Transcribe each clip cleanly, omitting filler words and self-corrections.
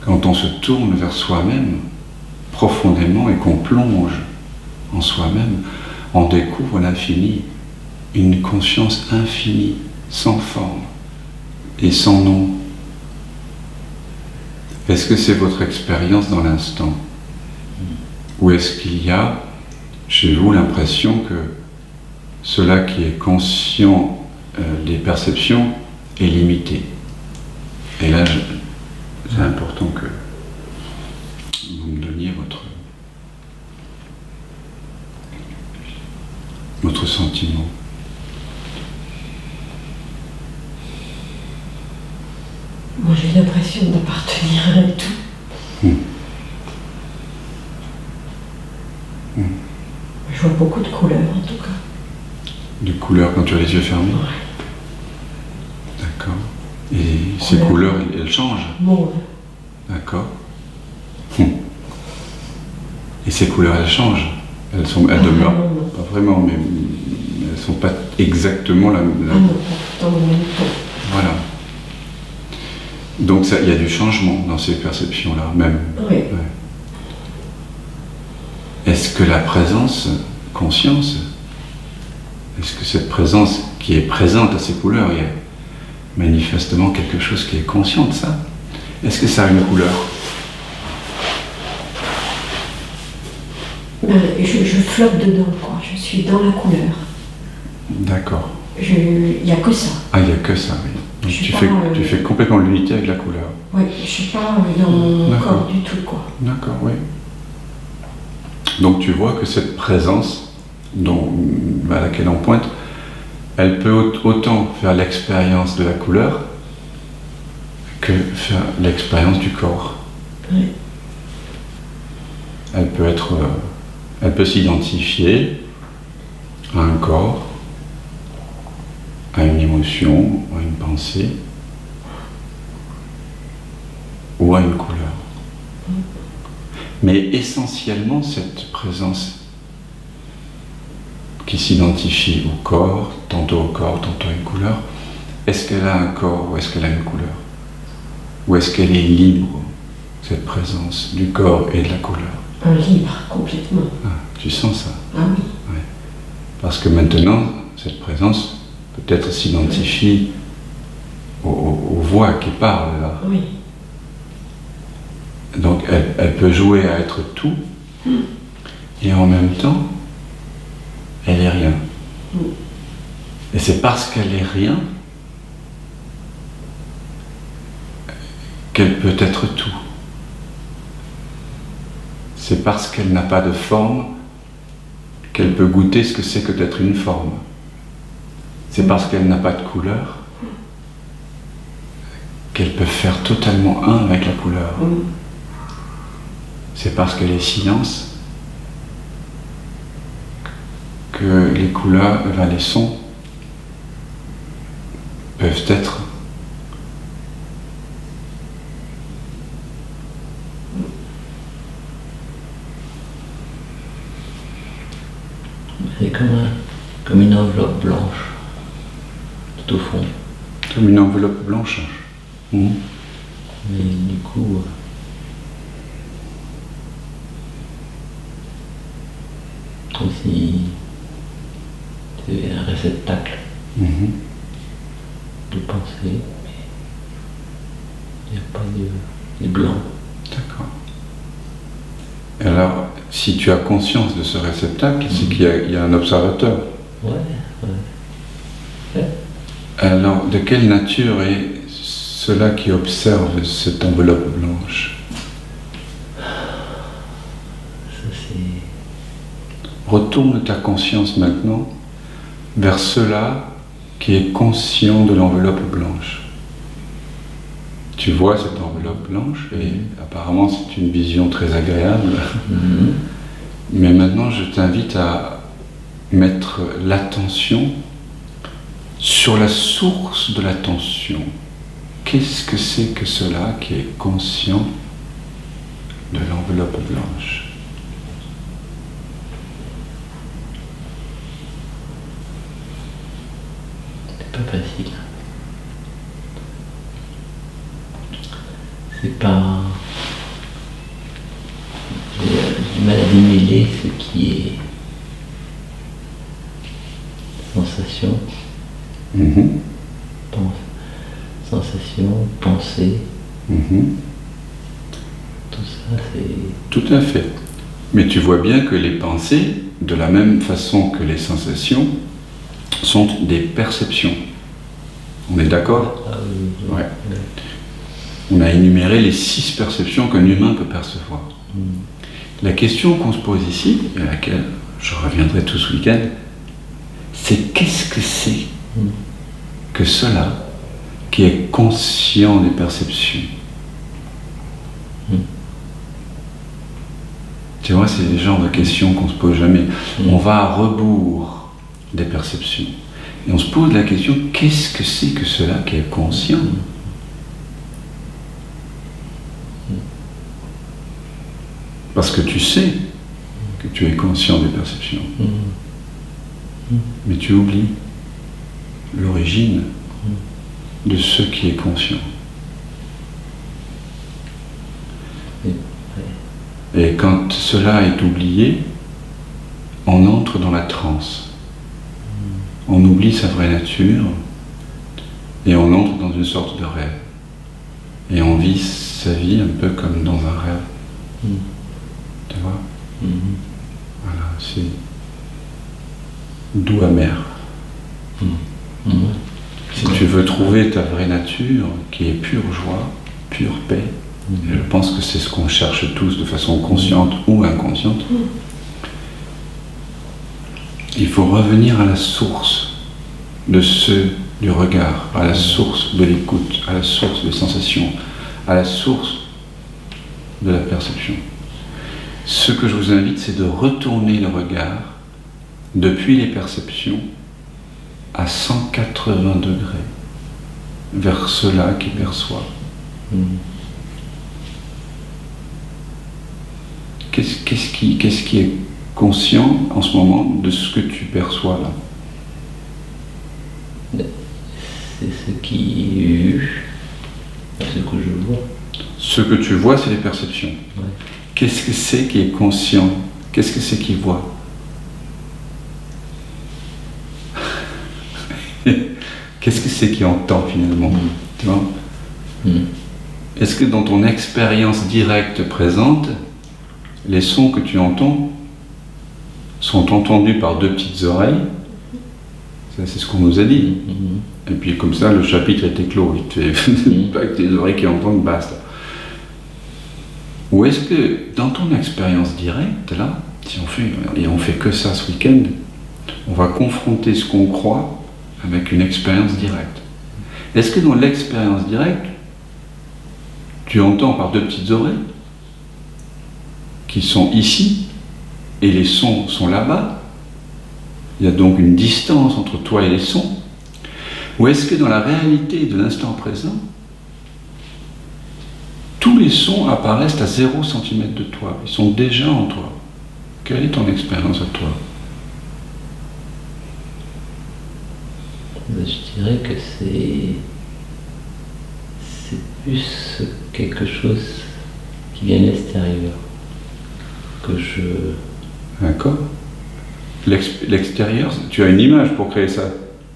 quand on se tourne vers soi-même profondément et qu'on plonge en soi-même, on découvre l'infini, une conscience infinie, sans forme et sans nom. Est-ce que c'est votre expérience dans l'instant? Ou est-ce qu'il y a chez vous l'impression que cela qui est conscient des perceptions est limité? Et là, c'est important que vous me donniez votre sentiment. Moi, j'ai l'impression d'appartenir à tout. Je vois beaucoup de couleurs, en tout cas. De couleurs quand tu as les yeux fermés? Ouais. D'accord. Et ces couleurs, elles changent? Mauve. D'accord. Et ces couleurs, elles changent? Elles demeurent? Non. Pas vraiment, mais elles ne sont pas exactement la même. Ah non, pas dans le même ton. Voilà. Donc il y a du changement dans ces perceptions-là, même. Oui. Ouais. Est-ce que la présence, conscience, est-ce que cette présence qui est présente à ces couleurs, il y a manifestement quelque chose qui est conscient de ça? Est-ce que ça a une couleur? Je flotte dedans, quoi. Je suis dans la couleur. D'accord. Il n'y a que ça. Ah, il n'y a que ça, oui. Donc tu fais complètement l'unité avec la couleur. Oui, je ne suis pas dans mon corps du tout, quoi. D'accord, oui. Donc tu vois que cette présence à laquelle on pointe, elle peut autant faire l'expérience de la couleur que faire l'expérience du corps. Oui. Elle peut s'identifier à un corps, à une émotion, à une pensée, ou à une couleur. Mais essentiellement, cette présence qui s'identifie au corps, tantôt à une couleur, est-ce qu'elle a un corps ou est-ce qu'elle a une couleur? Ou est-ce qu'elle est libre, cette présence du corps et de la couleur? Libre, complètement. Ah, tu sens ça? Ah oui. Ouais. Parce que maintenant, cette présence peut-être s'identifie aux voix qui parlent là. Oui. Donc elle peut jouer à être tout, et en même temps, elle est rien. Et c'est parce qu'elle est rien qu'elle peut être tout. C'est parce qu'elle n'a pas de forme qu'elle peut goûter ce que c'est que d'être une forme. C'est parce qu'elle n'a pas de couleur qu'elle peut faire totalement un avec la couleur. C'est parce qu'elle est silence que les couleurs, les sons peuvent être c'est comme une enveloppe blanche, tout au fond. comme une enveloppe blanche. Mais du coup, comme si c'était un réceptacle de pensée, mais il n'y a pas de blanc. D'accord. Et alors, si tu as conscience de ce réceptacle, c'est qu'il y a un observateur. Ouais. Alors, de quelle nature est cela qui observe cette enveloppe blanche? Ça, c'est... Retourne ta conscience maintenant vers cela qui est conscient de l'enveloppe blanche. Tu vois cette enveloppe blanche et apparemment c'est une vision très agréable. Mais maintenant je t'invite à mettre l'attention sur la source de l'attention. Qu'est-ce que c'est que cela qui est conscient de l'enveloppe blanche? C'est pas facile. C'est pas mal à démêler ce qui est sensation, Mhm. sensation, pensée, Mhm. tout ça c'est... Tout à fait. Mais tu vois bien que les pensées, de la même façon que les sensations, sont des perceptions. On est d'accord? Ah oui, Ouais. On a énuméré les 6 perceptions qu'un humain peut percevoir. La question qu'on se pose ici, et à laquelle je reviendrai tout ce week-end, c'est qu'est-ce que c'est que cela qui est conscient des perceptions? Tu vois, c'est le genre de questions qu'on se pose jamais. On va à rebours des perceptions. Et on se pose la question, qu'est-ce que c'est que cela qui est conscient? Parce que tu sais que tu es conscient des perceptions. Mais tu oublies l'origine de ce qui est conscient. Et quand cela est oublié, on entre dans la transe. On oublie sa vraie nature et on entre dans une sorte de rêve. Et on vit sa vie un peu comme dans un rêve. Tu vois? Voilà, c'est doux amer. Si tu veux trouver ta vraie nature, qui est pure joie, pure paix, et je pense que c'est ce qu'on cherche tous de façon consciente ou inconsciente, il faut revenir à la source du regard, à la source de l'écoute, à la source des sensations, à la source de la perception. Ce que je vous invite, c'est de retourner le regard depuis les perceptions à 180 degrés vers cela qui perçoit. Qu'est-ce qui est conscient en ce moment de ce que tu perçois là? C'est ce qui est vu, ce que je vois. Ce que tu vois, c'est les perceptions. Ouais. Qu'est-ce que c'est qui est conscient? Qu'est-ce que c'est qui voit? Qu'est-ce que c'est qui entend finalement? Tu vois? Est-ce que dans ton expérience directe présente, les sons que tu entends sont entendus par 2 petites oreilles? Ça, c'est ce qu'on nous a dit. Et puis comme ça, le chapitre était clos. Il te fait pas avec tes oreilles qui entendent, basta. Ou est-ce que dans ton expérience directe, là, si on fait que ça ce week-end, on va confronter ce qu'on croit avec une expérience directe. Est-ce que dans l'expérience directe, tu entends par 2 petites oreilles qui sont ici et les sons sont là-bas? Il y a donc une distance entre toi et les sons. Ou est-ce que dans la réalité de l'instant présent, tous les sons apparaissent à 0 cm de toi, ils sont déjà en toi? Quelle est ton expérience à toi? Je dirais que c'est plus quelque chose qui vient de l'extérieur que je... D'accord. L'extérieur, tu as une image pour créer ça,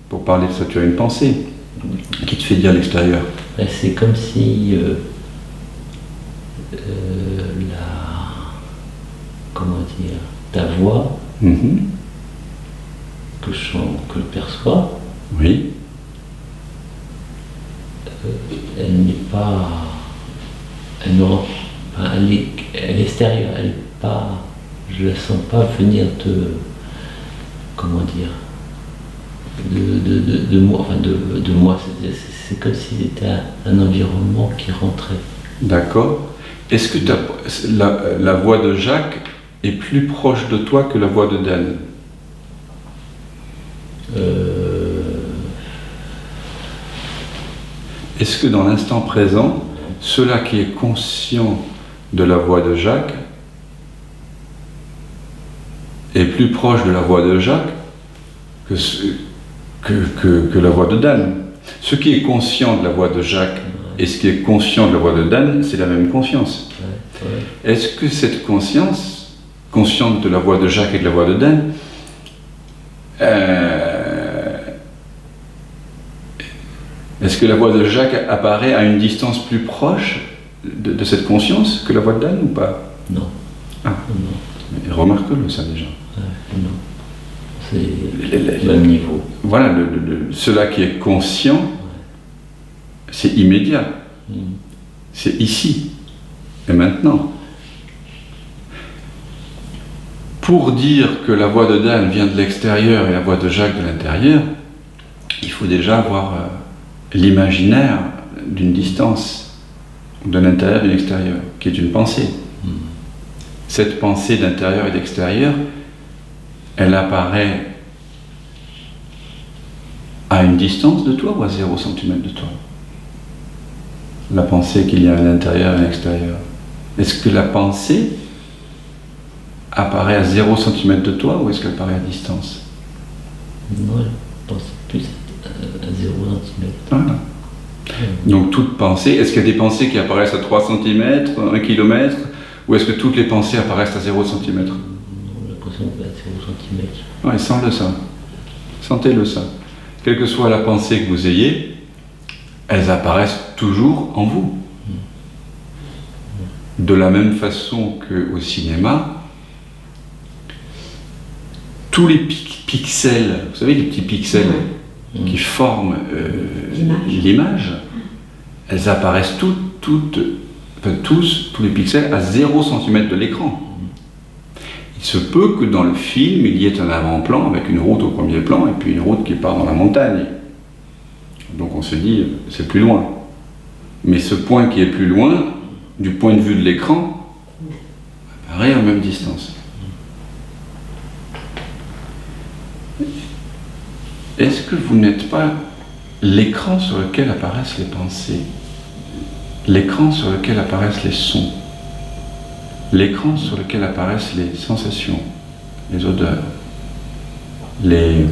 pour parler de ça, tu as une pensée qui te fait dire l'extérieur. C'est comme si ta voix que je perçois, oui, elle n'est pas, elle est extérieure, elle est pas, je la sens pas venir de moi, enfin de moi, c'est comme si c'était un environnement qui rentrait. D'accord. Est-ce que la voix de Jacques est plus proche de toi que la voix de Dan? Est-ce que dans l'instant présent, cela qui est conscient de la voix de Jacques est plus proche de la voix de Jacques que la voix de Dan? Ce qui est conscient de la voix de Jacques et ce qui est conscient de la voix de Dan, c'est la même conscience. Est-ce que cette conscience consciente de la voix de Jacques et de la voix de Dan, est-ce que la voix de Jacques apparaît à une distance plus proche de cette conscience que la voix de Dan ou pas? Non. Ah. Non. Mais remarque-le ça déjà. Non. C'est le même niveau. Voilà, cela qui est conscient, c'est immédiat. C'est ici et maintenant. Pour dire que la voix de Dan vient de l'extérieur et la voix de Jacques de l'intérieur, il faut déjà avoir l'imaginaire d'une distance de l'intérieur et de l'extérieur, qui est une pensée. Cette pensée d'intérieur et d'extérieur, elle apparaît à une distance de toi ou à 0 cm de toi? La pensée qu'il y a à l'intérieur et à l'extérieur. Est-ce que la pensée apparaît à 0 cm de toi ou est-ce qu'elle apparaît à distance? Non, je pense plus à 0 cm. Voilà. Donc toute pensée, est-ce qu'il y a des pensées qui apparaissent à 3 cm, 1 km, ou est-ce que toutes les pensées apparaissent à 0 cm? Non, j'ai l'impression que c'est à 0 cm. Oui, sens-le ça. Sentez-le ça. Quelle que soit la pensée que vous ayez, elles apparaissent toujours en vous. De la même façon qu'au cinéma, tous les pixels, vous savez les petits pixels qui forment l'image, elles apparaissent tous les pixels à 0 cm de l'écran. Il se peut que dans le film, il y ait un avant-plan avec une route au premier plan et puis une route qui part dans la montagne. Donc on se dit, c'est plus loin. Mais ce point qui est plus loin, du point de vue de l'écran, apparaît à la même distance. Est-ce que vous n'êtes pas l'écran sur lequel apparaissent les pensées, l'écran sur lequel apparaissent les sons, l'écran sur lequel apparaissent les sensations, les odeurs, les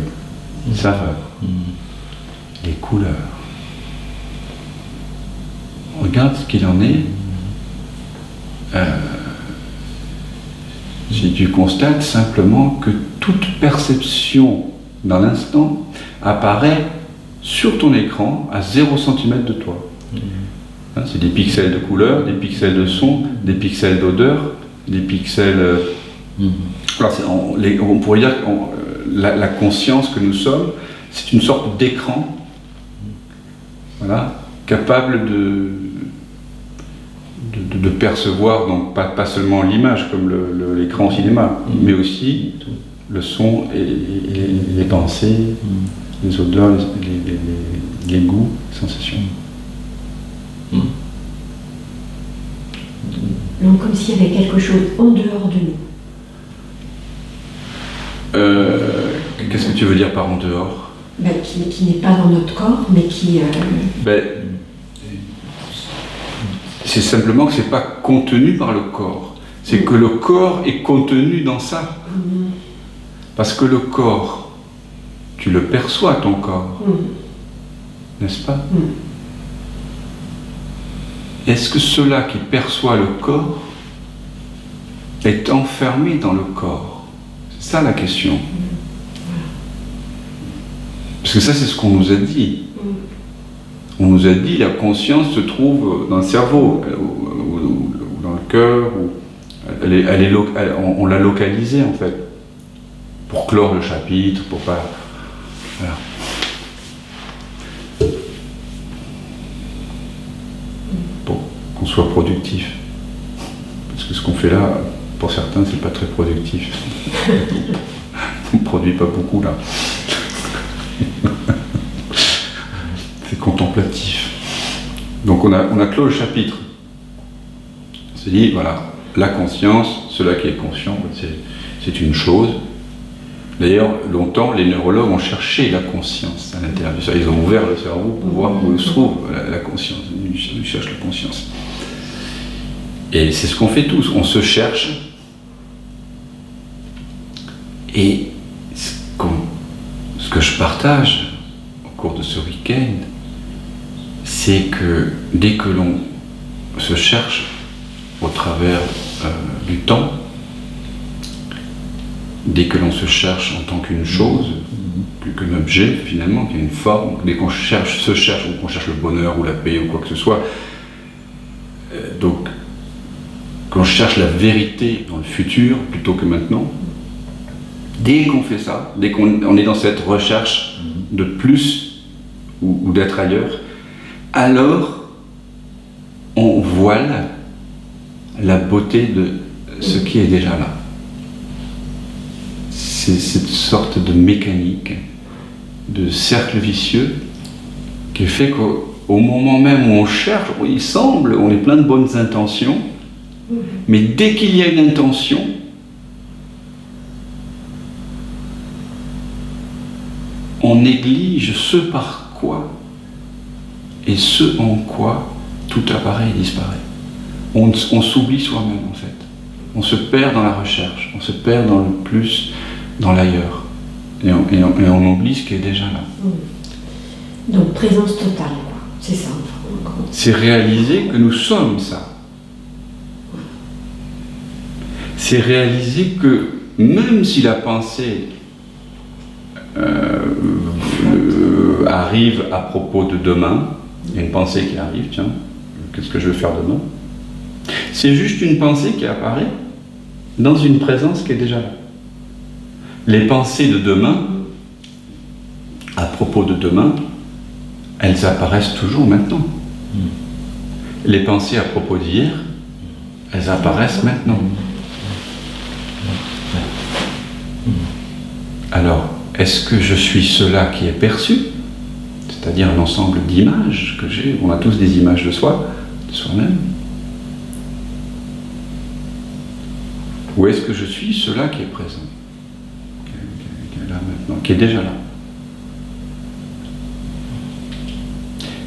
saveurs, les couleurs? Regarde ce qu'il en est. Si tu constates simplement que toute perception dans l'instant apparaît sur ton écran à 0 cm de toi. Hein, c'est des pixels de couleur, des pixels de son, des pixels d'odeur, des pixels... Alors, on pourrait dire que la conscience que nous sommes, c'est une sorte d'écran, voilà, capable de percevoir, donc pas seulement l'image comme l'écran au cinéma, mais aussi le son et les pensées, les odeurs, les goûts, les sensations. Donc comme s'il y avait quelque chose en dehors de nous. Qu'est-ce que tu veux dire par en dehors? Qui n'est pas dans notre corps, mais qui... c'est simplement que c'est pas contenu par le corps. C'est que le corps est contenu dans ça. Parce que le corps, tu le perçois, ton corps. N'est-ce pas? Est-ce que cela qui perçoit le corps est enfermé dans le corps? C'est ça la question. Parce que ça, c'est ce qu'on nous a dit. On nous a dit la conscience se trouve dans le cerveau, ou dans le cœur, on l'a localisée en fait, pour clore le chapitre, pour pas... Voilà. Pour qu'on soit productif. Parce que ce qu'on fait là, pour certains, c'est pas très productif. On ne produit pas beaucoup là. C'est contemplatif. Donc on a clos le chapitre. On s'est dit, voilà, la conscience, cela qui est conscient, c'est une chose. D'ailleurs, longtemps, les neurologues ont cherché la conscience à l'intérieur du cerveau. Ils ont ouvert le cerveau pour voir où se trouve la conscience. Ils cherchent la conscience. Et c'est ce qu'on fait tous. On se cherche. Et ce que je partage au cours de ce week-end, c'est que dès que l'on se cherche au travers du temps, dès que l'on se cherche en tant qu'une chose, plus qu'un objet finalement, qui a une forme, dès qu'on se cherche ou qu'on cherche le bonheur ou la paix ou quoi que ce soit, donc qu'on cherche la vérité dans le futur plutôt que maintenant, dès qu'on fait ça, dès qu'on est dans cette recherche de plus ou d'être ailleurs, alors on voit la beauté de ce qui est déjà là. C'est cette sorte de mécanique, de cercle vicieux qui fait qu'au moment même où on cherche, où il semble, on est plein de bonnes intentions, mais dès qu'il y a une intention, on néglige ce par quoi et ce en quoi tout apparaît et disparaît. On s'oublie soi-même en fait. On se perd dans la recherche, on se perd dans le plus, dans l'ailleurs. Et on oublie ce qui est déjà là. Donc présence totale, quoi. C'est ça. Enfin, c'est réaliser que nous sommes ça. C'est réaliser que même si la pensée arrive à propos de demain, il y a une pensée qui arrive, tiens, qu'est-ce que je vais faire demain? C'est juste une pensée qui apparaît dans une présence qui est déjà là. Les pensées de demain, à propos de demain, elles apparaissent toujours maintenant. Les pensées à propos d'hier, elles apparaissent maintenant. Alors, est-ce que je suis cela qui est perçu, c'est-à-dire un ensemble d'images que j'ai, on a tous des images de soi, de soi-même, ou est-ce que je suis cela qui est présent, qui est là maintenant, qui est déjà là?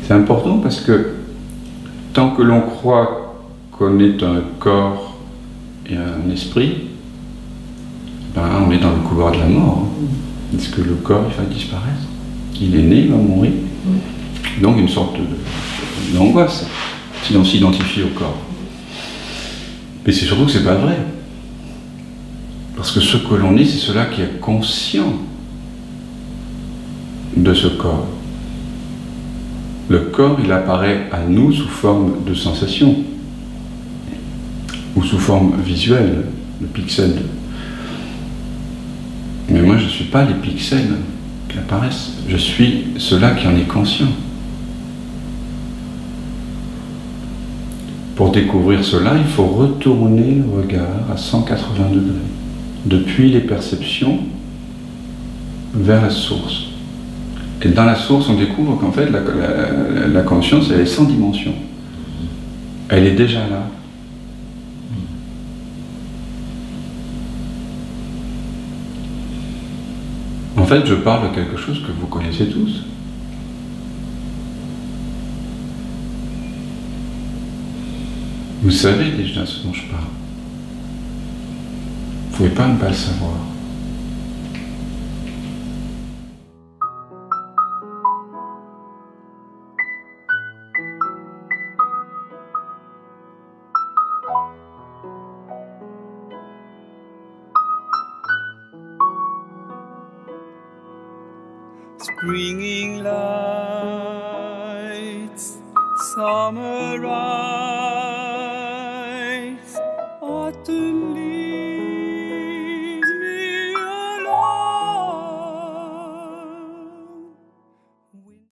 C'est important parce que tant que l'on croit qu'on est un corps et un esprit, ben, on est dans le couloir de la mort. Est-ce que le corps il va disparaître? Il est né, il va mourir. Donc une sorte d'angoisse si on s'identifie au corps. Mais c'est surtout que c'est pas vrai. Parce que ce que l'on est, c'est cela qui est conscient de ce corps. Le corps, il apparaît à nous sous forme de sensation ou sous forme visuelle, de pixels. Mais moi, je ne suis pas les pixels qui apparaissent. Je suis cela qui en est conscient. Pour découvrir cela, il faut retourner le regard à 180 degrés, depuis les perceptions vers la source. Et dans la source, on découvre qu'en fait, la conscience, elle est sans dimension. Elle est déjà là. En fait, je parle de quelque chose que vous connaissez tous. Vous savez déjà ce dont je parle. Vous ne pouvez pas ne pas le savoir. Springing lights, summer rise, autumn leaves.